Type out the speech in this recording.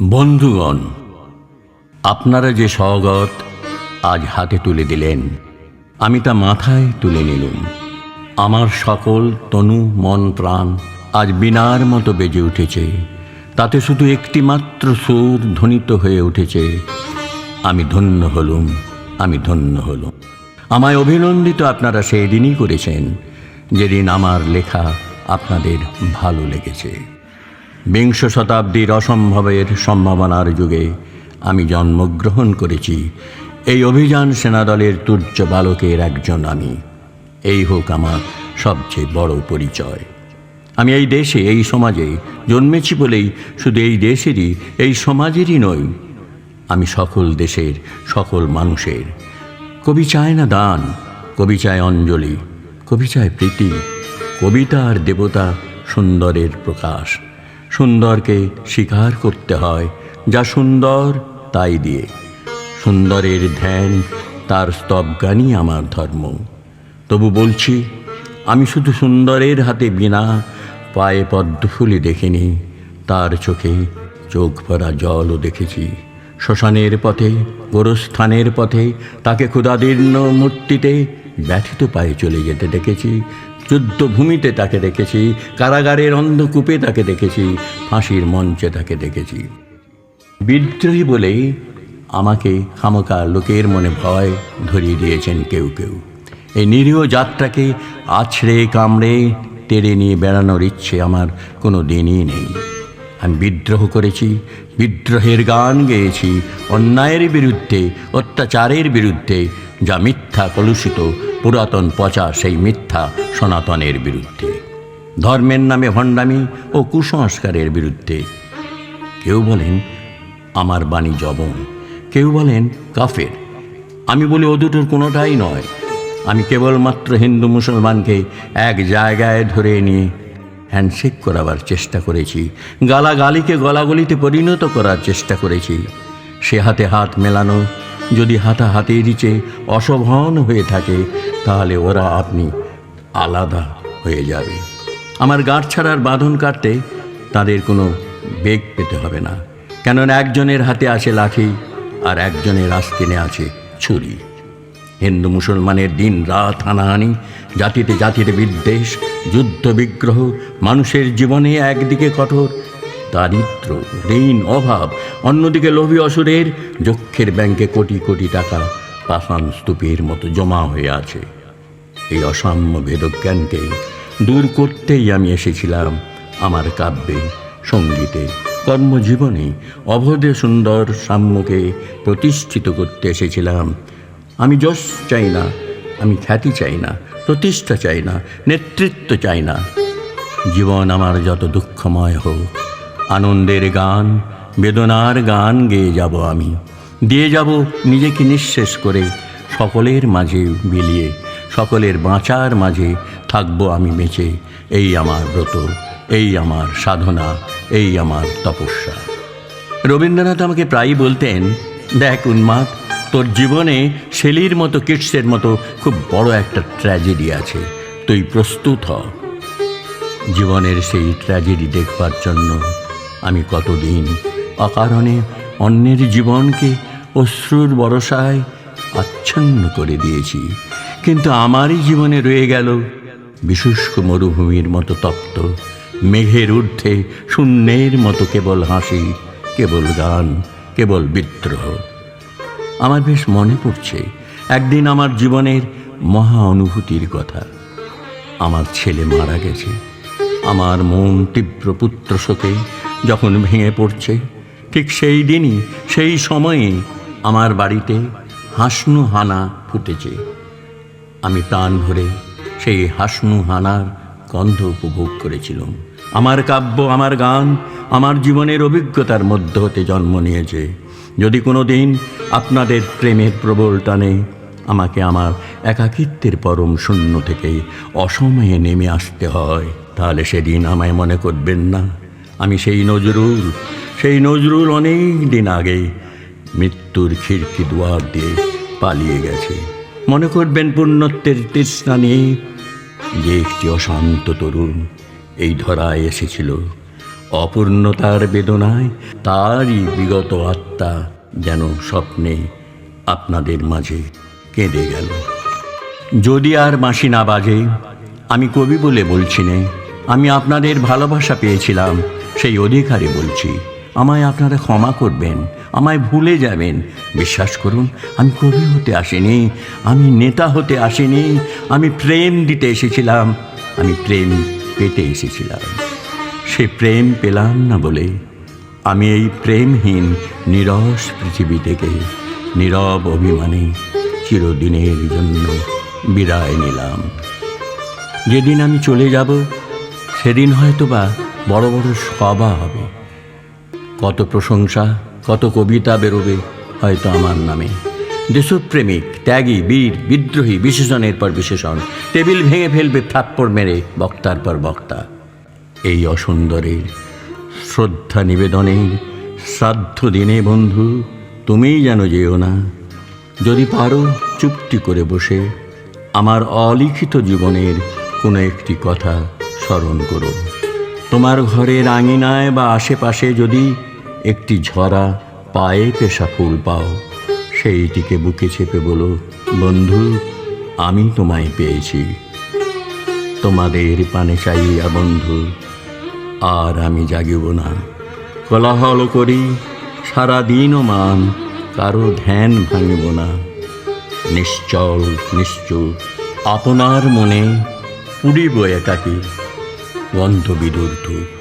বন্ধুগণ, আপনারা যে সওগাত আজ হাতে তুলে দিলেন, আমি তা মাথায় তুলে নিলুম। আমার সকল তনু মন প্রাণ আজ বীণার মতো বেজে উঠেছে। তাতে শুধু একটি মাত্র সুর ধ্বনিত হয়ে উঠেছে, আমি ধন্য হলুম, আমি ধন্য হলুম। আমায় অভিনন্দিত আপনারা সেই দিনই করেছেন যেদিন আমার লেখা আপনাদের ভালো লেগেছে। বিংশ শতাব্দীর অসম্ভবের সম্ভাবনার যুগে আমি জন্মগ্রহণ করেছি। এই অভিযান সেনাদলের তুর্য বালকের একজন আমি। এই হোক আমার সবচেয়ে বড় পরিচয়। আমি এই দেশে, এই সমাজে জন্মেছি বলেই শুধু এই দেশেরই, এই সমাজেরই নই, আমি সকল দেশের, সকল মানুষের। কবি চায় না দান, কবি চায় অঞ্জলি, কবি চায় প্রীতি। কবিতা আর দেবতা সুন্দরের প্রকাশ। সুন্দরকে স্বীকার করতে হয়, যা সুন্দর তাই দিয়ে। সুন্দরের ধ্যান, তার স্তবগানই আমার ধর্ম। তবু বলছি, আমি শুধু সুন্দরের হাতে বীণা, পায়ে পদ্মফুলি দেখিনি, তার চোখে চোখ ভরা জলও দেখেছি। শ্মশানের পথে, গোরস্থানের পথে তাকে ক্ষুধাদীর্ণ মূর্তিতে ব্যথিত পায়ে চলে যেতে দেখেছি। যুদ্ধভূমিতে তাকে দেখেছি, কারাগারের অন্ধকূপে তাকে দেখেছি, ফাঁসির মঞ্চে তাকে দেখেছি। বিদ্রোহী বলেই আমাকে খামোকা লোকের মনে ভয় ধরিয়ে দিয়েছেন কেউ কেউ। এই নিরীহ যাত্রাকে আছড়ে কামড়ে তেড়ে নিয়ে বেড়ানোর ইচ্ছে আমার কোনো দিনই নেই। আমি বিদ্রোহ করেছি, বিদ্রোহের গান গেয়েছি, অন্যায়ের বিরুদ্ধে, অত্যাচারের বিরুদ্ধে, যা মিথ্যা কলুষিত, পুরাতন পচা সেই মিথ্যা সনাতনের বিরুদ্ধে, ধর্মের নামে ভণ্ডামি ও কুসংস্কারের বিরুদ্ধে। কেউ বলেন আমার বাণী জবন, কেউ বলেন কাফের। আমি বলি ও দুটোর কোনোটাই নয়। আমি কেবলমাত্র হিন্দু মুসলমানকে এক জায়গায় ধরে নিয়ে হ্যান্ডশেক করাবার চেষ্টা করেছি, গালাগালিকে গলাগলিতে পরিণত করার চেষ্টা করেছি। সে হাতে হাত মেলানো যদি হাতাহাতির চেয়ে অশোভন হয়ে থাকে, তাহলে ওরা আপনি আলাদা হয়ে যাবে। আমার গাঁট ছাড়ার বাঁধন কাটতে তাদের কোনো বেগ পেতে হবে না, কেননা একজনের হাতে আছে লাঠি আর একজনের আস্তিনে আছে ছুরি। হিন্দু মুসলমানের দিন রাত হানাহানি, জাতিতে জাতিতে বিদ্বেষ, যুদ্ধ বিগ্রহ, মানুষের জীবনে একদিকে কঠোর দারিদ্র, ঋণ, অভাব, অন্যদিকে লোভী অসুরের যক্ষের ব্যাংকে কোটি কোটি টাকা পাষাণ স্তূপের মতো জমা হয়ে আছে। এই অসাম্য ভেদজ্ঞানকে দূর করতেই আমি এসেছিলাম আমার কাব্যে, সঙ্গীতে, কর্মজীবনে অভদে সুন্দর সাম্যকে প্রতিষ্ঠিত করতে এসেছিলাম। আমি যশ চাই না, আমি খ্যাতি চাই না, প্রতিষ্ঠা চাই না, নেতৃত্ব চাই না। জীবন আমার যত দুঃখময় হোক, আনন্দের গান, বেদনার গান গেয়ে যাব আমি, দিয়ে যাব নিজেকে নিঃশেষ করে। সকলের মাঝে বিলিয়ে, সকলের বাঁচার মাঝে থাকবো আমি বেঁচে। এই আমার ব্রত, এই আমার সাধনা, এই আমার তপস্যা। রবীন্দ্রনাথ আমাকে প্রায়ই বলতেন, দেখ উন্মাদ, তোর জীবনে শেলির মতো, কিটসের মতো খুব বড় একটা ট্র্যাজেডি আছে, তুই প্রস্তুত হ। জীবনের সেই ট্র্যাজেডি দেখবার জন্য আমি কতদিন অকারণে অন্যের জীবনকে অশ্রুর বরসায় আচ্ছন্ন করে দিয়েছি, কিন্তু আমারই জীবনে রয়ে গেল বিশুষ্ক মরুভূমির মতো তপ্ত, মেঘের ঊর্ধ্বে শূন্যের মতো কেবল হাসি, কেবল গান, কেবল বিদ্রোহ। আমার বেশ মনে পড়ছে একদিন আমার জীবনের মহা অনুভূতির কথা। আমার ছেলে মারা গেছে। আমার মন তীব্র পুত্র শোকে যখন ভেঙে পড়ছে, ঠিক সেই দিনই, সেই সময়ে আমার বাড়িতে হাসনু হানা ফুটেছে। আমি প্রাণ ভরে সেই হাসনু হানার গন্ধ উপভোগ করেছিলাম। আমার কাব্য, আমার গান, আমার জীবনের অভিজ্ঞতার মধ্য হতে জন্ম নিয়েছে। যদি কোনো দিন আপনাদের প্রেমের প্রবল টানে আমাকে আমার একাকিত্বের পরম শূন্য থেকে অসময়ে নেমে আসতে হয়, তাহলে সেদিন আমায় মনে করবেন না আমি সেই নজরুল অনেক দিন আগে মৃত্যুর খিড়কি দুয়ার দিয়ে পালিয়ে গেছে। মনে করবেন পুণ্যত্বের তৃষ্ণা নিয়ে যে একটি অশান্ত তরুণ এই ধরায় এসেছিল, অপূর্ণতার বেদনায় তারই বিগত আত্মা যেন স্বপ্নে আপনাদের মাঝে কেঁদে গেল। যদি আর বাঁশি না বাজে, আমি কবি বলে বলছি নে, আমি আপনাদের ভালোবাসা পেয়েছিলাম, সেই অধিকারে বলছি। আমায় আপনারা ক্ষমা করবেন, আমায় ভুলে যাবেন। বিশ্বাস করুন, আমি কবি হতে আসিনি, আমি নেতা হতে আসিনি, আমি প্রেম দিতে এসেছিলাম, আমি প্রেম পেতে এসেছিলাম। সে প্রেম পেলাম না বলে আমি এই প্রেমহীন নীরস পৃথিবী থেকে নীরব অভিমানে চিরদিনের জন্য বিদায় নিলাম। যেদিন আমি চলে যাব, সেদিন হয়তোবা বড় বড় সভা হবে, কত প্রশংসা, কত কবিতা বেরোবে হয়তো আমার নামে। দেশপ্রেমিক, ত্যাগী, বীর, বিদ্রোহী বিশেষণের পর বিশেষণ টেবিল ভেঙে ফেলবে থাপ্পড় মেরে বক্তার পর বক্তা। এই অসুন্দরের শ্রদ্ধা নিবেদনের শ্রাদ্ধ দিনে বন্ধু, তুমিই যেন যেও না। যদি পারো চুপটি করে বসে আমার অলিখিত জীবনের কোনো একটি কথা স্মরণ করো। তোমার ঘরের আঙিনায় বা আশেপাশে যদি একটি ঝরা পায়ে পেশা ফুল পাও, সেইটিকে বুকে চেপে বলো, বন্ধু, আমি তোমায় পেয়েছি। তোমাদের পানে চাইয়া বন্ধু আর আমি জাগিব না। কোলাহল করি সারাদিনও মান, কারো ধ্যান ভাঙিব না। নিশ্চল নিশ্চুপ আপনার মনে পুরিব একাকী গন্ধ বিদুর ধূপ।